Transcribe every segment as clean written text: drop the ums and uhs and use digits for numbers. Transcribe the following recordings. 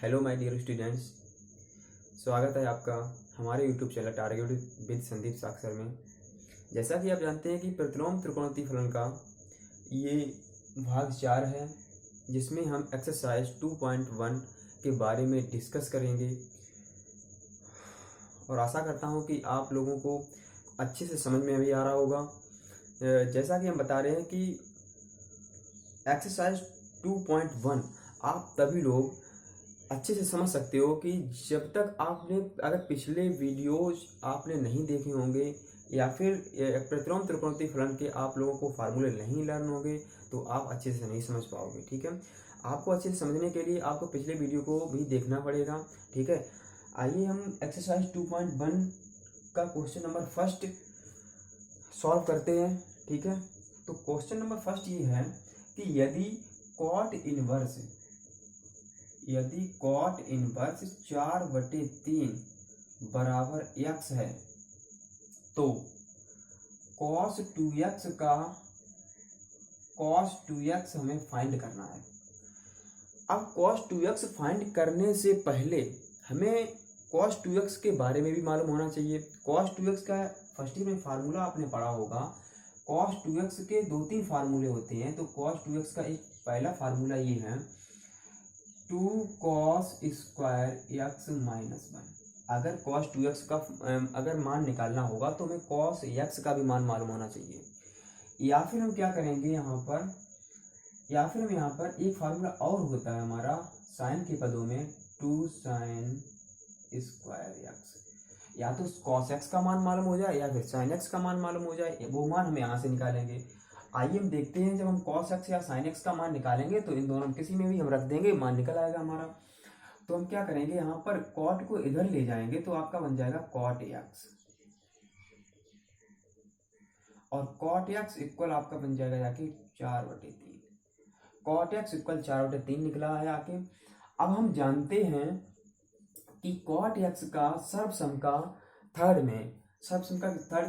Hello my dear students, स्वागत है आपका हमारे YouTube channel target with Sandeep साक्षर में। जैसा कि आप जानते हैं कि प्रतिलोम त्रिकोणमितीय फलन का ये भाग 4 है, जिसमें हम एक्सरसाइज 2.1 के बारे में डिस्कस करेंगे और आशा करता हूँ कि आप लोगों को अच्छे से समझ में भी आ रहा होगा। जैसा कि हम बता रहे हैं कि एक्सरसाइज 2.1 आप तभी लोग अच्छे से समझ सकते हो कि जब तक आपने अगर पिछले वीडियोज आपने नहीं देखे होंगे या फिर प्रतिलोम त्रिकोणमितीय फलन के आप लोगों को फार्मूले नहीं लर्न होंगे तो आप अच्छे से नहीं समझ पाओगे। ठीक है, आपको अच्छे से समझने के लिए आपको पिछले वीडियो को भी देखना पड़ेगा। ठीक है, आइए हम एक्सरसाइज 2.1 का क्वेश्चन नंबर फर्स्ट सॉल्व करते हैं। ठीक है, तो क्वेश्चन नंबर फर्स्ट ये है कि यदि कॉट इनवर्स 4/3 बराबर x है तो cos 2x हमें फाइंड करना है। अब cos 2x फाइंड करने से पहले हमें cos 2x के बारे में भी मालूम होना चाहिए। cos 2x का फर्स्ट में फार्मूला आपने पढ़ा होगा। cos 2x के 2-3 फार्मूले होते हैं। तो cos 2x का एक पहला फार्मूला ये है 2 cos स्क्वायर x माइनस 1। अगर cos 2x का अगर मान निकालना होगा तो हमें cos x का भी मान मालूम होना चाहिए। या फिर हम क्या करेंगे यहाँ पर एक फार्मूला और होता है हमारा साइन के पदों में 2 sin स्क्वायर x। या तो cos x का मान मालूम हो जाए या फिर sin x का मान मालूम हो जाए, वो मान हम यहाँ से निकालेंगे। आइए हम देखते हैं, जब हम cos x या sin x का मान निकालेंगे तो इन दोनों किसी में भी हम रख देंगे, मान निकल आएगा हमारा। तो हम क्या करेंगे, यहाँ पर cot को इधर ले जाएंगे तो आपका बन जाएगा cot x और cot x इक्वल आपका बन जाएगा जाके 4/3। cot x इक्वल 4/3 निकला है आके। अब हम जानते हैं कि cot x का सर्वसम का थर्ड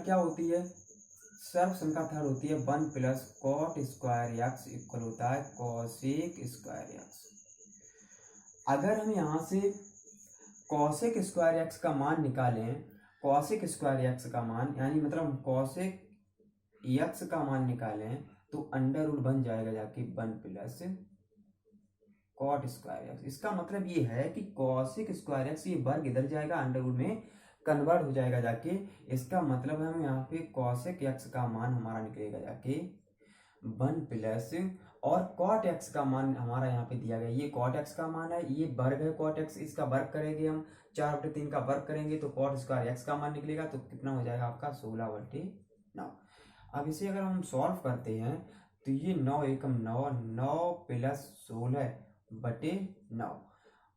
क्या होती है, सर्वसम का थर्ड होती है 1 plus cot square x equal होता है cosec स्क्वायर x। अगर हम यहाँ से cosec स्क्वायर x का मान निकालें, cosec स्क्वायर x का मान यानी मतलब cosec x का मान निकालें तो अंडर रूट बन जाएगा जाके 1 प्लस cot स्क्वायर x। इसका मतलब ये है कि cosec स्क्वायर x ये वर्ग इधर जाएगा, अंडर रूट में कन्वर्ट हो जाएगा जाके। इसका मतलब हम यहाँ पे cosec x का मान हमारा निकलेगा जाके 1 प्लस और cot x का मान हमारा यहाँ पे दिया गया, ये cot x का मान है, ये वर्ग है cot x, इसका वर्ग करेंगे हम 4/3 का वर्ग करेंगे तो cot स्क्वायर x का मान निकलेगा। तो कितना हो जाएगा आपका 16/9। अब इसे अगर हम सॉल्व करते हैं तो ये 9 एकम 9 प्लस 16/9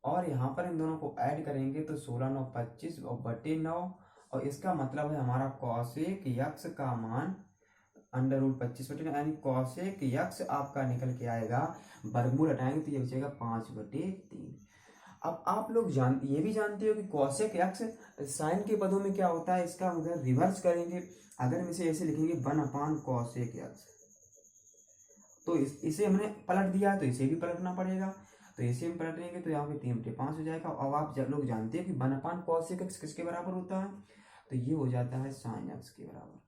और यहाँ पर इन दोनों को ऐड करेंगे तो 16 9 25 और बटे 9 और इसका मतलब है हमारा cosec x का मान अंडर रूट 25/9 यानी cosec x आपका निकल के आएगा, वर्गमूल हटाएंगे तो ये बचेगा 5/3। अब आप लोग ये भी जानते हो कि cosec x साइन के पदों में क्या होता है, इसका उधर रिवर्स करेंगे। अगर हम इसे ऐसे लिखेंगे 1/cosec x तो इसे हमने पलट दिया है तो इसे भी पलटना पड़ेगा। तो इसे हम पलटेंगे तो यहाँ पे 3/5 हो जाएगा। अब आप लोग जानते हैं कि 1/cosec x किसके बराबर होता है, तो ये हो जाता है sin x के बराबर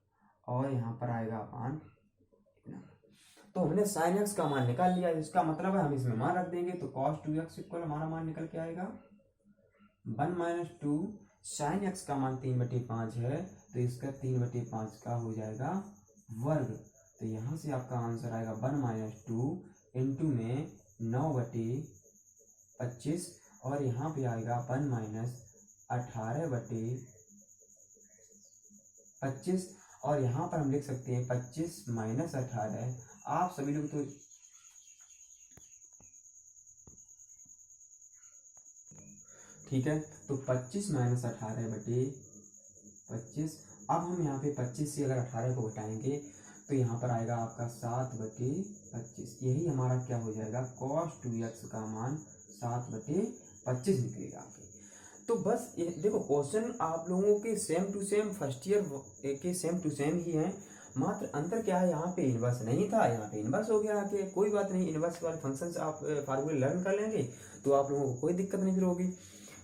और यहाँ पर आएगा अपान। तो हमने sin x का मान निकाल लिया, इसका मतलब है हम इसमें मान रख देंगे तो cos 2x इक्वल हमारा मान निकल के आएगा 1 - 2 sin x का मान 3/5 है तो इसका 3/5 का हो जाएगा वर्ग। तो यहाँ से आपका आंसर आएगा 1 - 2 इंटू में 9/25 और यहाँ पे आएगा 1 - 18/25 और यहाँ पर हम लिख सकते हैं 25 - 18। आप सभी लोग तो ठीक है, तो 25 - 18/25। अब हम यहाँ पे 25 से अगर 18 को घटाएंगे तो यहाँ पर आएगा आपका 7/25। यही हमारा क्या हो जाएगा, cos 2x का मान 7/25 निकलेगा। तो बस ये देखो, क्वेश्चन आप लोगों के same to same first year के सेम टू सेम ही हैं, मात्र अंतर क्या है, यहाँ पे इनवर्स नहीं था, यहाँ पे इनवर्स हो गया आके। कोई बात नहीं, इनवर्स वाले फंक्शंस आप फार्मूले लर्न कर लेंगे तो आप लोगों को कोई दिक्कत नहीं फिर होगी।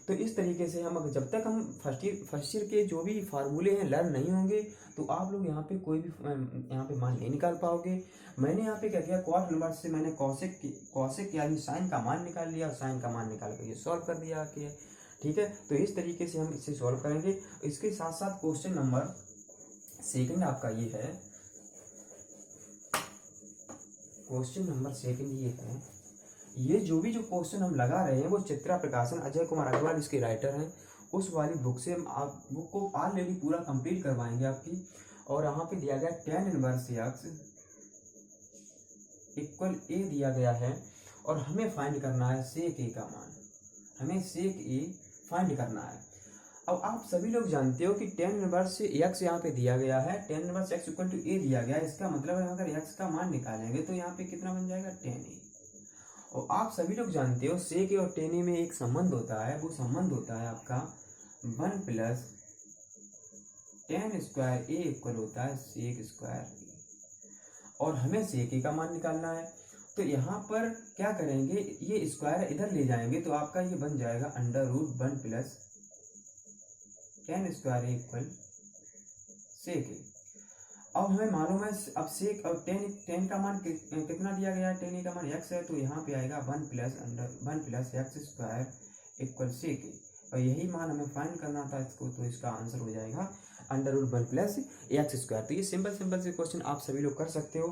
तो इस तरीके से हम जब तक हम फर्स्ट ईयर के जो भी फार्मूले हैं लर्न नहीं होंगे तो आप लोग यहाँ पे कोई भी यहाँ पे मान नहीं निकाल पाओगे। मैंने यहाँ पे क्या किया, क्वार्ट नंबर से मैंने कॉसेक यानी साइन का मान निकाल लिया, साइन का मान निकाल कर ये सॉल्व कर दिया आके। ठीक है, तो इस तरीके से हम इसे सॉल्व करेंगे। इसके साथ साथ क्वेश्चन नंबर सेकंड आपका ये है, क्वेश्चन नंबर सेकंड ये है, ये जो क्वेश्चन हम लगा रहे हैं वो चित्रा प्रकाशन अजय कुमार अग्रवाल इसके राइटर हैं, उस वाली बुक से हम आप बुक को ऑलरेडी पूरा कंप्लीट करवाएंगे आपकी। और यहाँ पे दिया गया tan inverse x equal a दिया गया है और हमें फाइंड करना है sec a का मान, हमें sec a फाइंड करना है। अब आप सभी लोग जानते हो कि tan इनवर्स x यहाँ पे दिया गया है, tan inverse x equal to a दिया गया है, इसका मतलब है अगर x का मान निकालेंगे तो यहाँ पे कितना बन जाएगा tan a। और आप सभी लोग जानते हो sec a और tan a में एक संबंध होता है, वो संबंध होता है आपका 1 plus tan square a equal होता है sec स्क्वायर a। और हमें sec a का मान निकालना है, तो यहाँ पर क्या करेंगे, ये स्क्वायर इधर ले जाएंगे तो आपका ये बन जाएगा √1 plus tan square a equal sec a। अब हमें मालूम है अब sec और tan का मान कितना दिया गया है, tan a का मान x है, तो यहाँ पे आएगा 1 plus x square equal sec a, और यही मान हमें फाइंड करना था इसको, तो इसका आंसर हो जाएगा √1 प्लस x स्क्वायर। तो ये सिंपल से क्वेश्चन आप सभी लोग कर सकते हो।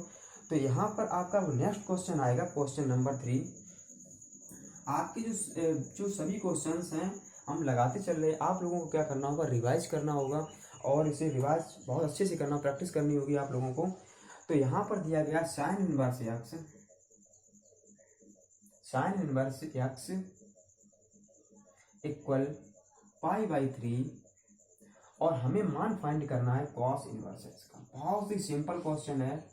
तो यहाँ पर आपका नेक्स्ट क्वेश्चन आएगा, क्वेश्चन नंबर 3। आपके जो सभी क्वेश्चंस हैं हम लगाते चल रहे हैं, आप लोगों को क्या करना होगा, रिवाइज करना होगा और इसे रिवाइज बहुत अच्छे से करना, प्रैक्टिस करनी होगी आप लोगों को। तो यहाँ पर दिया गया साइन इनवर्स x इक्वल π/3 और हमें मान फाइंड करना है कॉस इनवर्स x का। बहुत ही सिंपल क्वेश्चन है,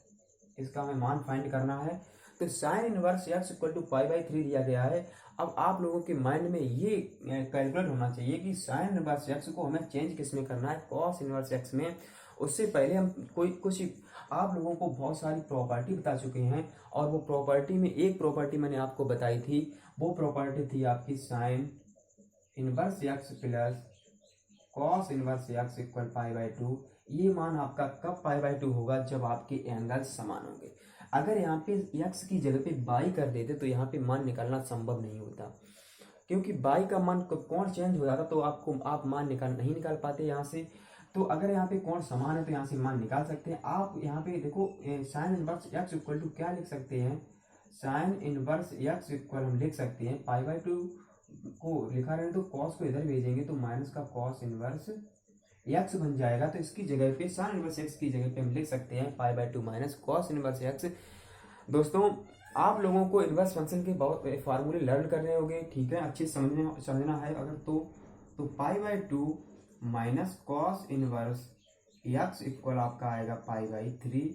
इसका हमें मान फाइंड करना है। तो sine inverse x equal to π/3 दिया गया है। अब आप लोगों के माइंड में ये कैलकुलेट होना चाहिए कि साइन इनवर्स x को हमें चेंज किस में करना है, कॉस इनवर्स x में। उससे पहले हम कुछ आप लोगों को बहुत सारी प्रॉपर्टी बता चुके हैं, और वो प्रॉपर्टी में एक प्रॉपर्टी मैंने आपको बताई थी, वो प्रॉपर्टी थी आपकी sine inverse x plus cos inverse x equal π/2। ये मान आपका कब π/2 होगा, जब आपके एंगल समान होंगे। अगर यहाँ पे x की जगह पे y कर देते तो यहाँ पे मान निकालना संभव नहीं होता, क्योंकि y का मान कोण चेंज हो जाता तो आप मान नहीं निकाल पाते यहाँ से। तो अगर यहाँ पे कोण समान है तो यहाँ से मान निकाल सकते हैं आप। यहाँ पे देखो sine inverse x equal to क्या लिख सकते हैं, साइन इनवर्स x इक्वल हम लिख सकते हैं π/2 को लिखा रहे हैं तो कॉस को इधर भेजेंगे तो माइनस का कॉस इनवर्स x बन जाएगा। तो इसकी जगह पे साइन इनवर्स x की जगह पे हम लिख सकते हैं π/2 माइनस कॉस इनवर्स x। दोस्तों आप लोगों को इनवर्स फंक्शन के बहुत फार्मूले लर्न करने होंगे, ठीक है, अच्छे समझना है अगर तो π/2 minus cos inverse x equal आपका आएगा π/3।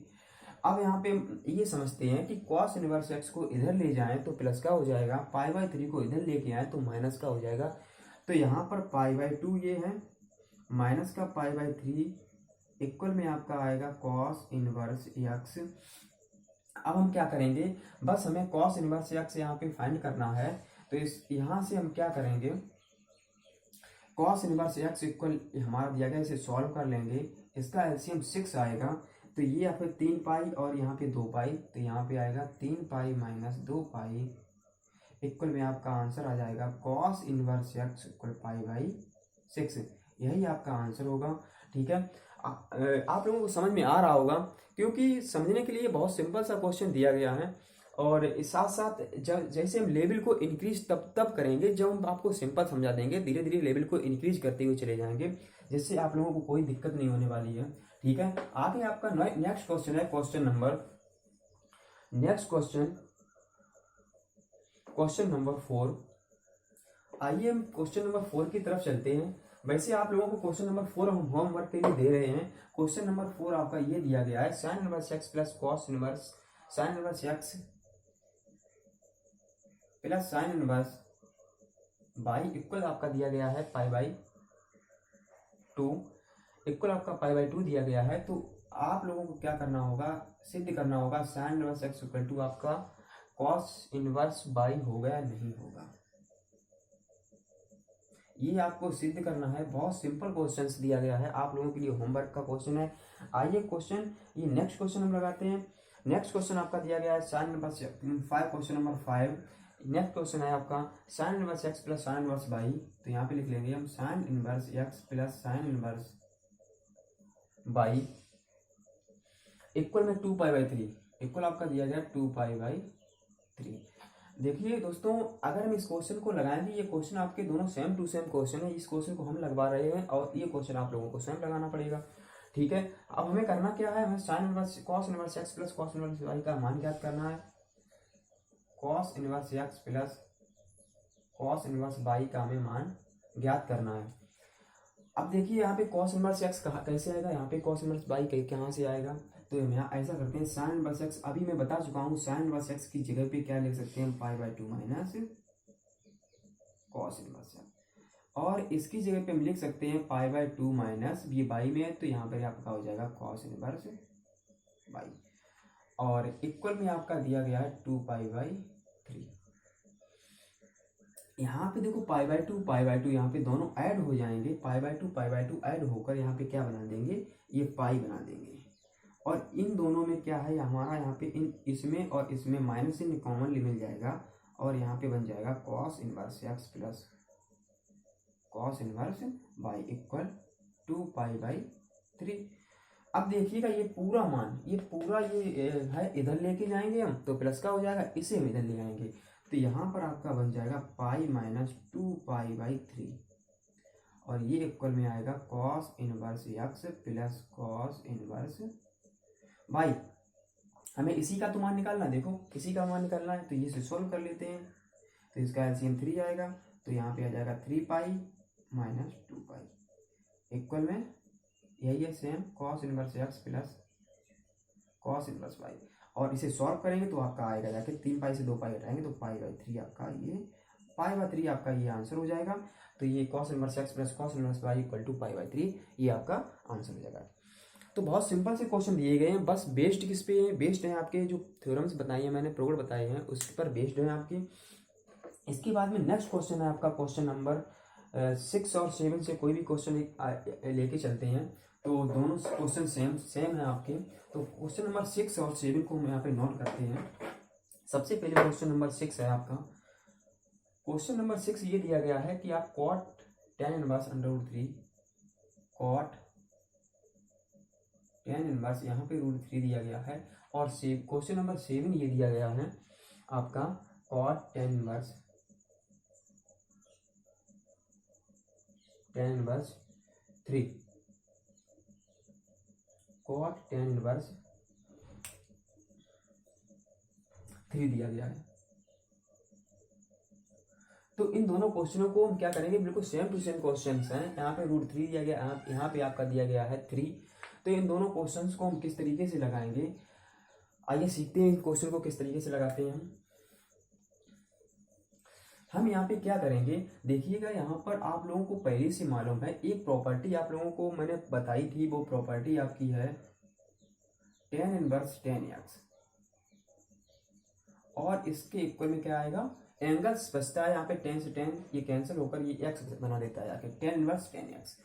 अब यहाँ पे ये समझते हैं कि कॉस इनवर्स x को इधर ले जाएं तो प्लस का हो जाएगा, π/3 को इधर लेके आए तो माइनस का हो जाएगा। तो यहाँ पर π/2 ये है, माइनस का π/3 इक्वल में आपका आएगा कॉस इनवर्स x। अब हम क्या करेंगे, बस हमें कॉस इनवर्स x यहाँ पे फाइंड करना है। तो इस यहाँ से हम क्या करेंगे, कॉस इनवर्स x इक्वल हमारा दिया गया, इसे सॉल्व कर लेंगे। इसका एलसीएम 6 आएगा, तो ये यहाँ पे 3 पाई और यहाँ पे 2 पाई, तो यहाँ पे आएगा 3 पाई माइनस 2 पाई इक्वल में आपका आंसर आ जाएगा कॉस इनवर्स x इक्वल π/6। यही आपका आंसर होगा, ठीक है। आप लोगों को समझ में आ रहा होगा, क्योंकि समझने के लिए बहुत सिंपल सा क्वेश्चन दिया गया है। और साथ साथ जैसे हम लेवल को इंक्रीज तब करेंगे जब हम आपको सिंपल समझा देंगे, धीरे धीरे लेवल को इंक्रीज करते हुए चले जाएंगे, जिससे आप लोगों को कोई दिक्कत नहीं होने वाली है, ठीक है। आगे आपका नेक्स्ट क्वेश्चन है क्वेश्चन नंबर 4। आइए हम क्वेश्चन नंबर 4 की तरफ चलते हैं। वैसे आप लोगों को क्वेश्चन नंबर 4 हम होमवर्क के लिए दे रहे हैं। क्वेश्चन नंबर 4 आपका ये दिया गया है, sine inverse x plus cos inverse sine inverse x plus sine inverse y equal आपका दिया गया है π/2 इक्वल आपका π/2 दिया गया है। तो आप लोगों को क्या करना होगा, सिद्ध करना होगा sine inverse x equal to आपका कॉस इनवर्स y होगा या नहीं होगा। ये आपको सिद्ध करना है। बहुत सिंपल क्वेश्चन दिया गया है, आप लोगों के लिए होमवर्क का क्वेश्चन है। आइए क्वेश्चन, ये नेक्स्ट क्वेश्चन हम लगाते हैं। नेक्स्ट क्वेश्चन आपका दिया गया है sine inverse 5, question number 5। Next question है आपका sine inverse x plus sine inverse Y. तो यहाँ पे लिख लेंगे हम sine inverse x plus sine inverse Y equal में 2π/3, इक्वल आपका दिया गया 2π/3। देखिए दोस्तों, अगर हम इस क्वेश्चन को लगाएंगे, ये क्वेश्चन आपके दोनों सेम टू सेम क्वेश्चन है। इस क्वेश्चन को हम लगवा रहे हैं और ये क्वेश्चन आप लोगों को सेम लगाना पड़ेगा, ठीक है। अब हमें करना क्या है, हमें sine inverse cos inverse x plus cos inverse Y का मान ज्ञात करना है। Cos inverse x plus cos inverse Y का हमें मान ज्ञात करना है। अब देखिए यहाँ पे कॉस इनवर्स एक्स कैसे आएगा, यहाँ पे कॉस इनवर्स वाई कहाँ से आएगा। तो हम यहाँ ऐसा करते हैं, साइन इनवर्स एक्स अभी मैं बता चुका हूँ, साइन इनवर्स एक्स की जगह पे क्या लिख सकते हैं, π/2 माइनस कॉस इनवर्स एक्स, और इसकी जगह पे हम लिख सकते हैं π/2 माइनस, ये बाई में है तो यहाँ पर आपका हो जाएगा कॉस इनवर्स वाई, और इक्वल में आपका दिया गया है 2π/3। यहाँ पे देखो π/2 यहाँ पे दोनों ऐड हो जाएंगे, π/2 ऐड होकर यहाँ पे क्या बना देंगे, ये पाई बना देंगे। और इन दोनों में क्या है हमारा, यहाँ पे इसमें और इसमें माइनस इन कॉमनली मिल जाएगा, और यहाँ पे बन जाएगा cos inverse x plus cos inverse Y equal 2π/3। अब देखिएगा ये पूरा मान, ये पूरा ये है, इधर लेके जाएंगे हम तो प्लस का हो जाएगा, इसे हम इधर ले जाएंगे तो यहाँ पर आपका बन जाएगा पाई माइनस 2π/3, और ये इक्वल में आएगा cos inverse x plus cos inverse Y. हमें इसी का तो मान निकालना है, देखो इसी का मान निकालना है, तो ये से सोल्व कर लेते हैं। तो इसका एलसीएम 3 आएगा, तो यहाँ पे आ जाएगा 3π माइनस 2π इक्वल में यही है same cos inverse x plus cos inverse Y, और इसे सॉल्व करेंगे तो आपका आएगा जाके 3π से 2π हटाएंगे तो π/3 आपका ये π/3 आपका ये आंसर हो जाएगा। तो ये cos inverse x plus cos inverse Y equal to π/3 ये आपका आंसर हो जाएगा। तो बहुत सिंपल से क्वेश्चन दिए गए हैं, बस बेस्ड किस पे है, बेस्ड है आपके जो थ्योरम्स बताए हैं मैंने, प्रोग्राम बताए हैं उस पर बेस्ड है आपकी। इसके बाद में नेक्स्ट क्वेश्चन है आपका क्वेश्चन नंबर 6 और 7 से कोई भी क्वेश्चन लेके चलते हैं, तो दोनों क्वेश्चन सेम है आपके। तो क्वेश्चन नंबर 6 और 7 को हम यहाँ पे नोट करते हैं। सबसे पहले क्वेश्चन नंबर 6 है आपका। क्वेश्चन नंबर 6 ये दिया गया है कि आप cot tan inverse √3 cot tan inverse यहाँ पे √3 दिया गया है, और क्वेश्चन नंबर 7 ये दिया गया है आपका cot tan inverse 3 cot tan inverse 3 दिया गया है। तो इन दोनों क्वेश्चनों को हम क्या करेंगे, बिल्कुल सेम टू सेम क्वेश्चंस हैं। यहाँ पे √3 दिया गया, यहाँ पे आपका दिया गया है 3। तो इन दोनों क्वेश्चंस को हम किस तरीके से लगाएंगे, आइए सीखते हैं इन क्वेश्चन को किस तरीके से लगाते हैं हम यहाँ पे क्या करेंगे। देखिएगा यहाँ पर आप लोगों को पहले से मालूम है, एक प्रॉपर्टी आप लोगों को मैंने बताई थी, वो प्रॉपर्टी आपकी है tan इनवर्स tan x, और इसके इक्वल में क्या आएगा, एंगल्स बचता है यहाँ पे, tan से tan ये कैंसिल होकर ये x बना देता है आके, tan इनवर्स tan x।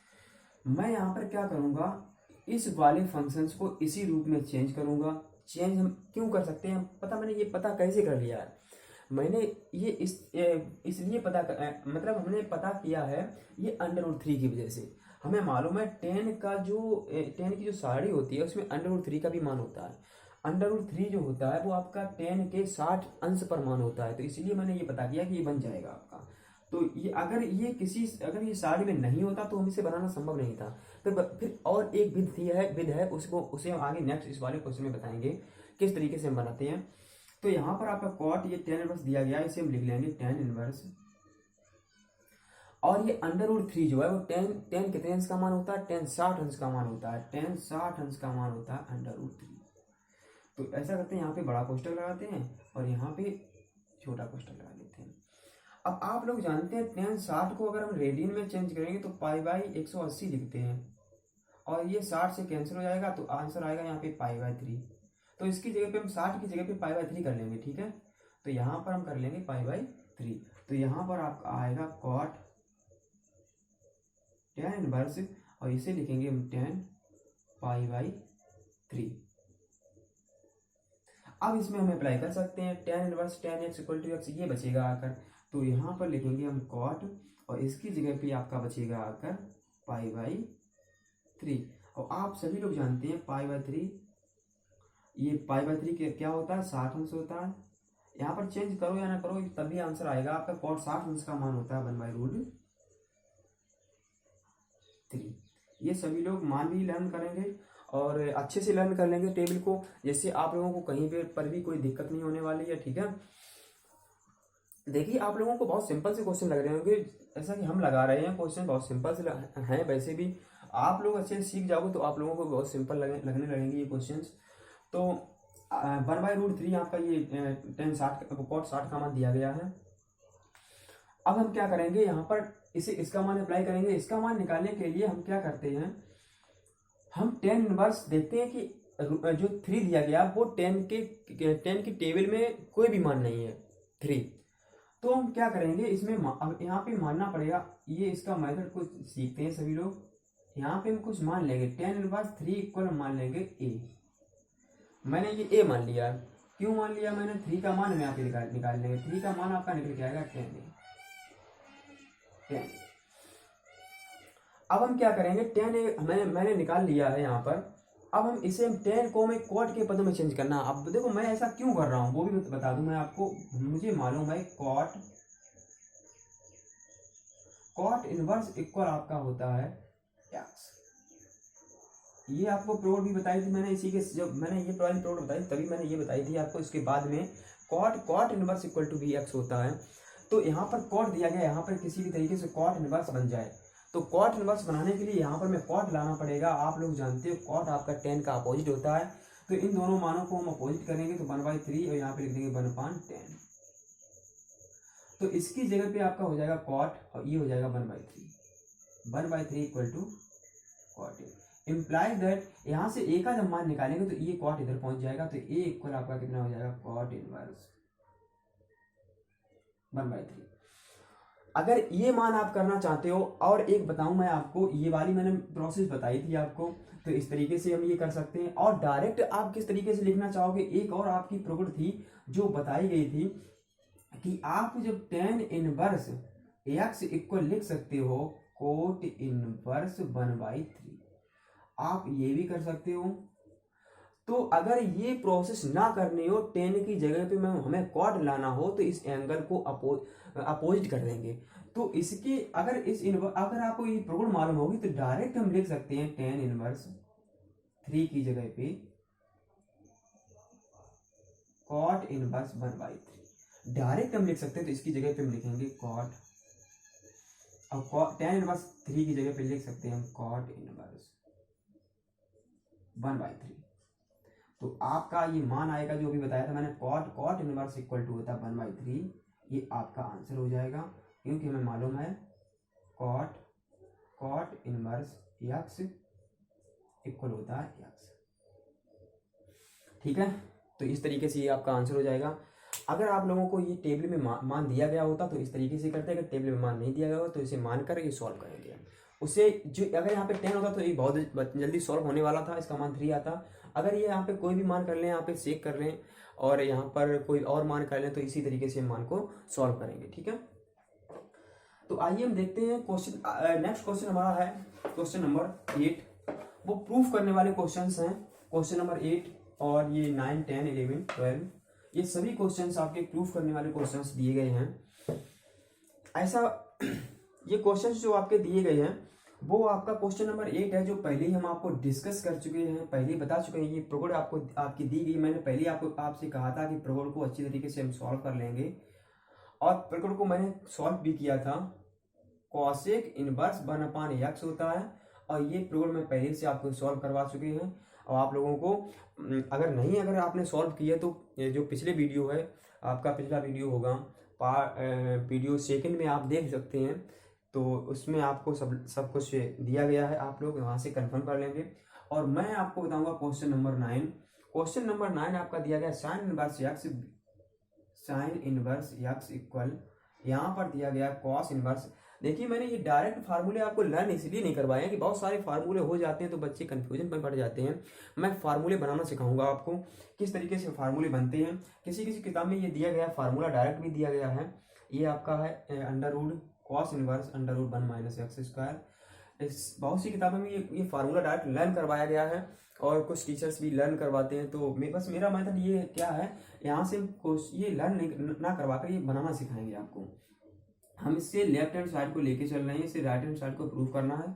मैं यहाँ पर क्या करूँगा, इस वाले फंक्शंस को इसी रूप में चेंज करूँगा। चेंज हम क्यों कर सकते हैं, मैंने ये पता कैसे कर लिया है, मैंने ये इसलिए मतलब हमने पता किया है ये √3 की वजह से। हमें मालूम है tan की जो साड़ी होती है उसमें √3 का भी मान होता है। √3 जो होता है वो आपका tan के 60 अंश पर मान होता है, तो इसलिए मैंने ये पता किया कि ये बन जाएगा आपका। तो ये अगर ये साड़ी में नहीं होता तो हम इसे बनाना संभव नहीं था। तो फिर और एक विध है उसे हम आगे नेक्स्ट इस वाले क्वेश्चन में बताएंगे किस तरीके से हम बनाते हैं। तो यहाँ पर आपका कॉट ये tan इनवर्स दिया गया है, इसे हम लिख लेंगे tan इनवर्स, और ये √3 जो है वो tan कितने अंश का मान होता है, tan 60 अंश का मान होता है, tan 60 अंश का मान होता है √3। तो ऐसा करते हैं, यहाँ पे बड़ा कोष्ठक लगाते हैं और यहाँ पे छोटा कोष्ठक लगा लेते हैं। अब आप लोग जानते हैं tan 60 को अगर हम रेडियन में चेंज करेंगे तो π/180 लिखते हैं, और ये 60 से कैंसिल हो जाएगा तो आंसर आएगा यहाँ पे π/3। तो इसकी जगह पे हम 60 की जगह पे π/3 कर लेंगे, ठीक है। तो यहाँ पर हम कर लेंगे π/3। तो यहाँ पर आपका आएगा कॉट tan इनवर्स, और इसे लिखेंगे हम tan π/3। अब इसमें हम अप्लाई कर सकते हैं tan inverse tan x equal to X, ये बचेगा आकर, तो यहाँ पर लिखेंगे हम cot, और इसकी जगह पे आपका बचेगा आकर π/3। और आप सभी लोग जानते हैं π/3, ये π/3 क्या होता है, 60 अंश होता है। यहाँ पर चेंज करो या ना करो तभी आंसर आएगा आपका। cot 60 अंश का मान होता है 1/√3। ये सभी लोग मान भी लर्न करेंगे और अच्छे से लर्न कर लेंगे टेबल को, जैसे आप लोगों को कहीं पर भी कोई दिक्कत नहीं होने वाली है, ठीक है। देखिए आप लोगों को बहुत सिंपल से क्वेश्चन लग रहे होंगे, ऐसा कि हम लगा रहे हैं क्वेश्चन बहुत सिंपल से हैं, वैसे भी आप लोग अच्छे से सीख जाओगे तो आप लोगों को बहुत सिंपल लगने लगेंगे ये क्वेश्चंस। तो 1/√3 आपका ये tan 60 cot 60 का मान दिया गया है। अब हम क्या करेंगे, यहाँ पर इसका मान अप्लाई करेंगे। इसका मान निकालने के लिए हम क्या करते हैं, हम tan इनवर्स देखते हैं कि जो 3 दिया गया वो tan की टेबल में कोई भी मान नहीं है 3, तो हम क्या करेंगे इसमें अब यहाँ पे मानना पड़ेगा। ये इसका मेथड कुछ सीखते हैं सभी लोग। यहाँ पे हम कुछ मान लेंगे, tan इनवर्स 3 इक्वल हम मान लेंगे a। मैंने ये a मान लिया, क्यों मान लिया मैंने, 3 का मान हम यहाँ पे निकाल लेंगे। 3 का मान आपका निकल के आएगा 10। अब हम क्या करेंगे, 10 मैंने निकाल लिया है यहाँ पर। अब हम इसे 10 को मैं cot के पदों में चेंज करना। अब देखो मैं ऐसा क्यों कर रहा हूँ वो भी बता दूं मैं आपको। मुझे मालूम है cot इनवर्स इक्वल आपका होता है x। ये आपको प्रोड भी बताई थी मैंने, इसी के जब मैंने ये प्रोड बताई तभी मैंने ये बताई थी आपको। इसके बाद में cot इनवर्स इक्वल टू भी x होता है। तो यहाँ पर cot दिया गया, यहाँ पर किसी भी तरीके से cot इनवर्स बन जाए, तो cot इनवर्स बनाने के लिए यहाँ पर मैं cot लाना पड़ेगा। आप लोग जानते हो cot आपका tan का अपोजिट होता है, तो इन दोनों मानों को हम अपोजिट करेंगे तो 1/3 और यहाँ पे लिख देंगे 1/10। तो इसकी जगह पे आपका हो जाएगा cot और ये हो जाएगा 1/3 equal to cot। Implies that यहाँ से a का जब मान निकालेंगे तो ये cot इधर पहुंच जाएगा, तो a इक्वल आपका कितना हो जाएगा cot इनवर्स 1/3। अगर ये मान आप करना चाहते हो, और एक बताऊं मैं आपको, ये वाली मैंने प्रोसेस बताई थी आपको, तो इस तरीके से हम ये कर सकते हैं। और डायरेक्ट आप किस तरीके से लिखना चाहोगे, एक और आपकी प्रोसेस थी जो बताई गई थी कि आप जब tan इनवर्स x इक्वल लिख सकते हो cot इनवर्स 1/3, आप ये भी कर सकते हो। तो अगर ये प्रोसेस ना करनी हो, tan की जगह पे हमें cot लाना हो, तो इस एंगल को अपोजिट कर देंगे। तो इसके अगर आपको ये प्रोग्राम मालूम होगी तो डायरेक्ट हम लिख सकते हैं tan इनवर्स 3 की जगह पे cot इनवर्स 1/3 डायरेक्ट हम लिख सकते हैं। तो इसकी जगह पे हम लिखेंगे cot, और tan इनवर्स 3 की जगह पे लिख सकते हैं हम cot इनवर्स 1/3। तो आपका ये मान आएगा जो अभी बताया था मैंने, cot इनवर्स इक्वल टू होता है 1/3। ये आपका आंसर हो जाएगा, क्योंकि हमें मालूम है cot इनवर्स x इक्वल होता है x। ठीक है, तो इस तरीके से ये आपका आंसर हो जाएगा। अगर आप लोगों को ये टेबल में मान दिया गया होता तो इस तरीके से करते हैं, अगर टेबल में मान नहीं दिया गया होता तो इसे मान कर ये सॉल्व करेंगे। उससे जो अगर यहाँ पे 10 होता तो ये बहुत जल्दी सॉल्व होने वाला था, इसका मान 3 आता। अगर ये यहाँ पे कोई भी मान कर लें, यहाँ पे चेक कर लें और यहाँ पर कोई और मान कर लें, तो इसी तरीके से मान को सॉल्व करेंगे। ठीक है, तो आइए हम देखते हैं क्वेश्चन। नेक्स्ट क्वेश्चन हमारा है क्वेश्चन नंबर 8। वो प्रूफ करने वाले क्वेश्चंस हैं क्वेश्चन नंबर 8, और ये 9, 10, 11, 12 ये सभी क्वेश्चंस आपके प्रूफ करने वाले क्वेश्चंस दिए गए हैं। ऐसा ये क्वेश्चंस जो आपके दिए गए हैं वो आपका क्वेश्चन नंबर 8 है, जो पहले ही हम आपको डिस्कस कर चुके हैं, पहले ही बता चुके हैं। ये प्रोग्राम आपकी दी गई, मैंने पहले आपसे कहा था कि प्रोग्राम को अच्छी तरीके से हम सॉल्व कर लेंगे, और प्रोग्राम को मैंने सॉल्व भी किया था। कॉसेक इनवर्स 1/x होता है, और ये प्रोग्राम मैं पहले से आपको सॉल्व करवा चुके हैं। और आप लोगों को अगर आपने सॉल्व किया तो जो पिछले वीडियो है आपका, पिछला वीडियो होगा वीडियो सेकंड में आप देख सकते हैं, तो उसमें आपको सब कुछ दिया गया है, आप लोग वहाँ से कंफर्म कर लेंगे। और मैं आपको बताऊंगा क्वेश्चन नंबर 9। क्वेश्चन नंबर 9 आपका दिया गया साइन इनवर्स x इक्वल, यहाँ पर दिया गया कॉस इनवर्स देखिए मैंने ये डायरेक्ट फार्मूले आपको लर्न इसलिए नहीं करवाए हैं कि बहुत सारे फार्मूले हो जाते हैं तो बच्चे कंफ्यूजन में पड़ जाते हैं। मैं फार्मूले बनाना सिखाऊंगा आपको किस तरीके से फार्मूले बनते हैं। किसी किसी किताब में ये दिया गया है, फार्मूला डायरेक्ट भी दिया गया है। ये आपका है under root cos inverse under root 1 minus X square. इस बहुत सी किताबों में ये फार्मूला डायरेक्ट लर्न करवाया गया है और कुछ टीचर्स भी लर्न करवाते हैं। तो बस मेरा मेथड ये क्या है, यहाँ से ये लर्न ना करवा कर ये बनाना सिखाएंगे आपको। हम इससे लेफ्ट हैंड साइड को लेके चल रहे हैं, इससे राइट हैंड साइड को प्रूव करना है।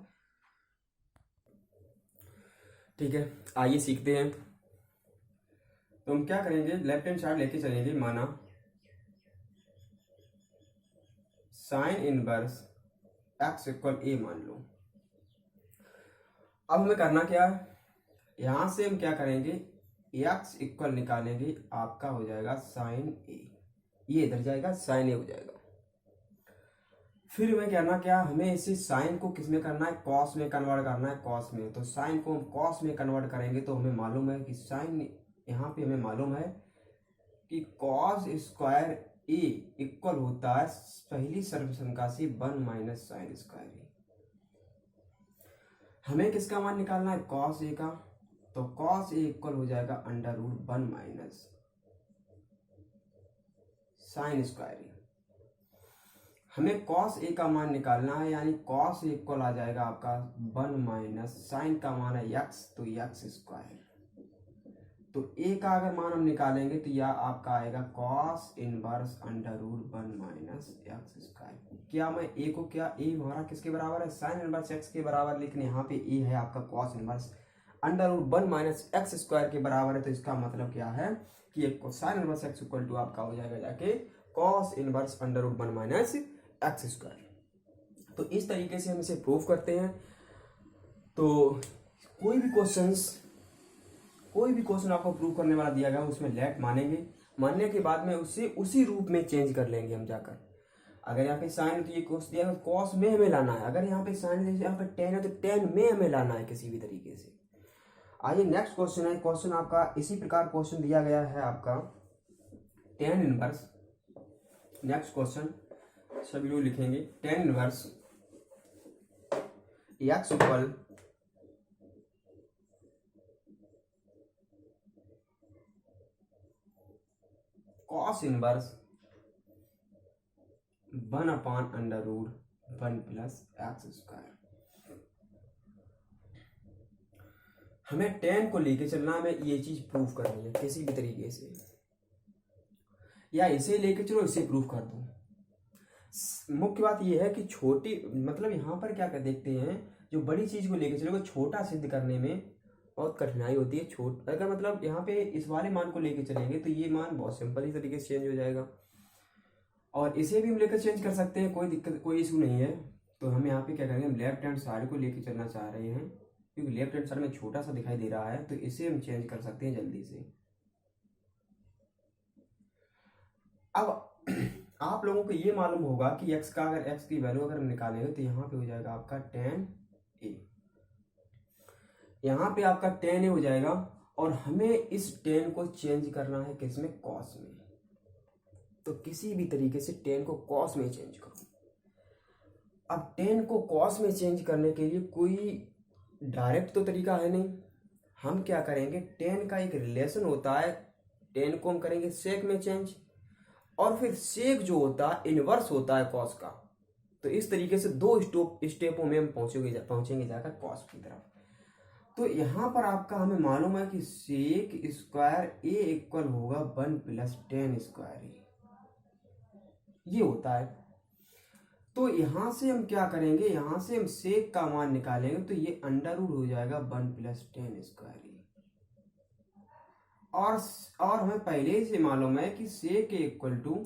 ठीक है, आइए सीखते हैं। तो हम क्या करेंगे, लेफ्ट हैंड साइड लेके चलेंगे। माना साइन इनवर्स एक्स इक्वल ए मान लो। अब हमें करना क्या है, यहां से हम क्या करेंगे, एक्स इक्वल निकालेंगे, आपका हो जाएगा साइन ए, ये इधर जाएगा साइन ए हो जाएगा। फिर हमें करना क्या, हमें इसे साइन को किस में करना है, कॉस में कन्वर्ट करना है, कॉस में। तो साइन को हम कॉस में कन्वर्ट करेंगे तो हमें मालूम है कि साइन, यहाँ पे हमें मालूम है कि कॉस स्क्वायर ए इक्वल होता है पहली सर्वसंख्या से 1 माइनस साइन स्क्वायर ए। हमें किसका मान निकालना है, कॉस ए का। तो कॉस ए इक्वल हो जाएगा under root 1 minus sine square a. हमें कॉस ए का मान निकालना है, यानी कॉस ए इक्वल आ जाएगा आपका 1 माइनस साइन का मान है एक्स, तो एक्स स्क्वायर। तो ए का अगर मान हम निकालेंगे तो यह आपका आएगा cos inverse under root 1 minus X square. क्या मैं ए को, क्या ए हमारा किसके बराबर है, साइन इनवर्स एक्स के बराबर, लेकिन यहाँ पे ए है आपका cos inverse under root 1 minus X square के बराबर है। तो इसका मतलब क्या है कि एक sine inverse X equal to आपका हो जाएगा जाके cos inverse under root 1 minus X square. तो इस तरीके से हम इसे प्रूव करते हैं। तो कोई भी क्वेश्चन आपको प्रूव करने वाला दिया गया उसमें लेट मानेंगे, मानने के बाद में उससे उसी रूप में चेंज कर लेंगे हम जाकर। अगर यहाँ पे साइन है तो ये कॉस दिया है, कॉस में हमें लाना है। अगर यहाँ पे साइन है, यहाँ पे टेन है तो टेन में हमें लाना है किसी भी तरीके से। आइए नेक्स्ट क्वेश्चन है। क्वेश्चन आपका इसी प्रकार क्वेश्चन दिया गया है आपका टेन इनवर्स। नेक्स्ट क्वेश्चन सभी लोग लिखेंगे, tan inverse X equal cos inverse 1 upon under root 1 plus X square. हमें टेन को लेके चलना, हमें ये चीज प्रूव करनी है किसी भी तरीके से, या इसे लेके चलो इसे प्रूव कर दो। मुख्य बात यह है कि छोटी, मतलब यहाँ पर क्या कर देखते हैं, जो बड़ी चीज को लेके चलोगे छोटा सिद्ध करने में बहुत कठिनाई होती है। अगर मतलब यहाँ पे इस वाले मान को लेके चलेंगे तो ये मान बहुत सिंपल ही तरीके से चेंज हो जाएगा, और इसे भी हम लेकर चेंज कर सकते हैं, कोई दिक्कत कोई इशू नहीं है। तो हम यहाँ पे क्या करेंगे, हम लेफ्ट हैंड साइड को लेके चलना चाह रहे हैं, क्योंकि लेफ्ट हैंड साइड में छोटा सा दिखाई दे रहा है, तो इसे हम चेंज कर सकते हैं जल्दी से। अब आप लोगों को ये मालूम होगा कि x का, अगर x की वैल्यू अगर हम निकालेंगे तो यहाँ पे हो जाएगा आपका tan a, यहाँ पे आपका tan a हो जाएगा, और हमें इस tan को चेंज करना है किसमें, cos में। तो किसी भी तरीके से tan को cos में चेंज करो। अब tan को cos में चेंज करने के लिए कोई डायरेक्ट तो तरीका है नहीं। हम क्या करेंगे, tan का एक रिलेशन होता है, tan को हम करेंगे sec में चेंज, और फिर सेक जो होता है इनवर्स होता है कॉस का। तो इस तरीके से दो स्टेपों में हम पहुंचेंगे जाकर कॉस की तरफ। तो यहाँ पर आपका हमें मालूम है कि सेक स्क्वायर ए इक्वल होगा 1 प्लस tan स्क्वायर ए, ये होता है। तो यहाँ से हम क्या करेंगे, यहाँ से हम सेक का मान निकालेंगे तो ये अंडर रूट हो जाएगा 1 प्लस tan स्क्वायर ए। और हमें पहले से मालूम है कि सेक इक्वल टू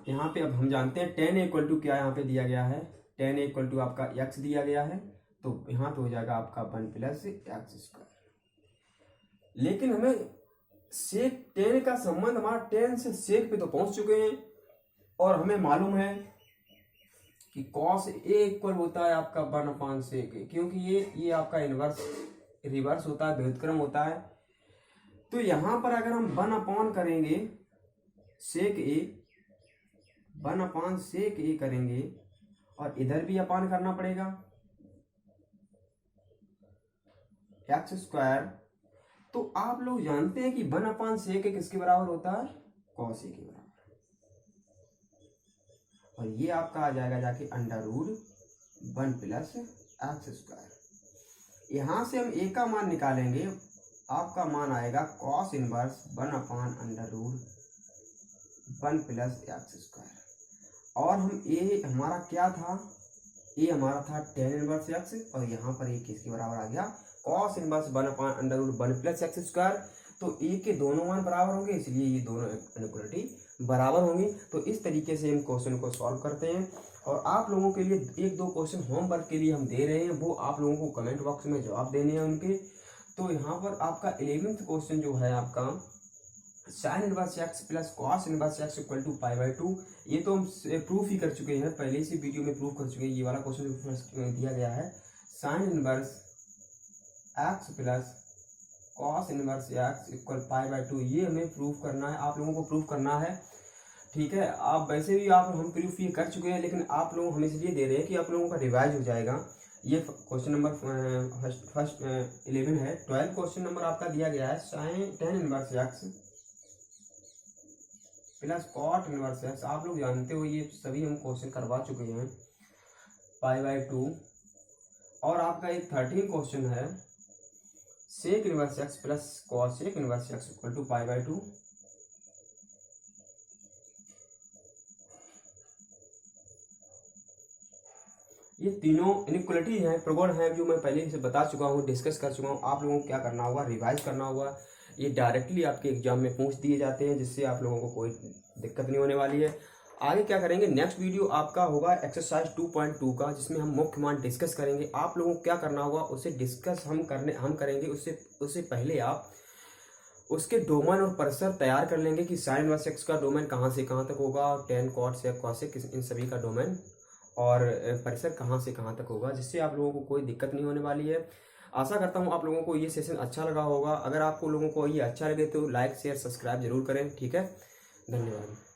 यहाँ पे अब हम जानते हैं tan इक्वल टू क्या यहाँ पे दिया गया है, tan इक्वल टू आपका x दिया गया है, तो यहाँ पे हो जाएगा आपका 1 प्लस एक्स स्क्वायर। लेकिन हमें सेक tan का संबंध हमारा tan से सेक पे तो पहुंच चुके हैं, और हमें मालूम है कि cos a इक्वल होता है आपका 1 अपॉन सेक a, क्योंकि ये आपका इनवर्स रिवर्स होता है, व्युत्क्रम होता है। तो यहाँ पर अगर हम 1 करेंगे सेक ए, 1/sec ए करेंगे और इधर भी अपान करना पड़ेगा x²। तो आप लोग जानते हैं कि 1/sec ए किसके बराबर होता है, cos ए के बराबर। और ये आपका आ जाएगा जाके √1 + x²। यहां से हम ए का मान निकालेंगे, आपका मान आएगा cos इनवर्स 1/√1 + x²। और हम ए हमारा क्या था, ए हमारा था tan इनवर्स x, और यहाँ पर ए किसके बराबर आ गया, cos इनवर्स 1/√1 + x²। तो ए के दोनों मान बराबर होंगे, इसलिए ये दोनों इनइक्वालिटी बराबर होंगी। तो इस तरीके से हम क्वेश्चन को सॉल्व करते हैं। और आप लोगों के लिए 1-2 क्वेश्चन होमवर्क के लिए हम दे रहे हैं, वो आप लोगों को कमेंट बॉक्स में जवाब देने हैं उनके। तो यहाँ पर आपका 11th क्वेश्चन जो है आपका sin inverse x + cos inverse x = π/2। ये तो हम प्रूफ ही कर चुके हैं, पहले से वीडियो में प्रूफ कर चुके हैं। ये वाला क्वेश्चन दिया गया है sin inverse x + cos inverse x = π/2। ये हमें प्रूफ करना है, आप लोगों को प्रूफ करना है, ठीक है। आप वैसे भी हम प्रूफ ये कर चुके हैं, लेकिन आप लोग हम इसलिए दे रहे हैं कि आप लोगों का रिवाइज हो जाएगा। ये क्वेश्चन नंबर फर्स्ट 11 है। 12 क्वेश्चन नंबर आपका दिया गया है tan inverse x + cot inverse x। आप लोग जानते हो ये सभी हम क्वेश्चन करवा चुके हैं, π/2। और आपका एक 13 क्वेश्चन है sec inverse x + cosec inverse x = π/2। ये तीनों इनइक्वालिटी हैं, प्रगुण हैं, जो मैं पहले से बता चुका हूँ, डिस्कस कर चुका हूँ। आप लोगों को क्या करना होगा, रिवाइज करना होगा। ये डायरेक्टली आपके एग्जाम में पूछ दिए जाते हैं, जिससे आप लोगों को कोई दिक्कत नहीं होने वाली है। आगे क्या करेंगे, नेक्स्ट वीडियो आपका होगा एक्सरसाइज 2.2 का, जिसमें हम मुख्य मान डिस्कस करेंगे। आप लोगों को क्या करना होगा, उसे डिस्कस हम करेंगे। उससे पहले आप उसके डोमेन और परिसर तैयार कर लेंगे कि sin इनवर्स x का डोमेन कहाँ से कहाँ तक होगा, और tan cot sec cosec इन सभी का डोमेन और परिसर कहाँ से कहाँ तक होगा, जिससे आप लोगों को कोई दिक्कत नहीं होने वाली है। आशा करता हूँ आप लोगों को ये सेशन अच्छा लगा होगा। अगर आपको लोगों को ये अच्छा लगे तो लाइक शेयर सब्सक्राइब जरूर करें, ठीक है। धन्यवाद।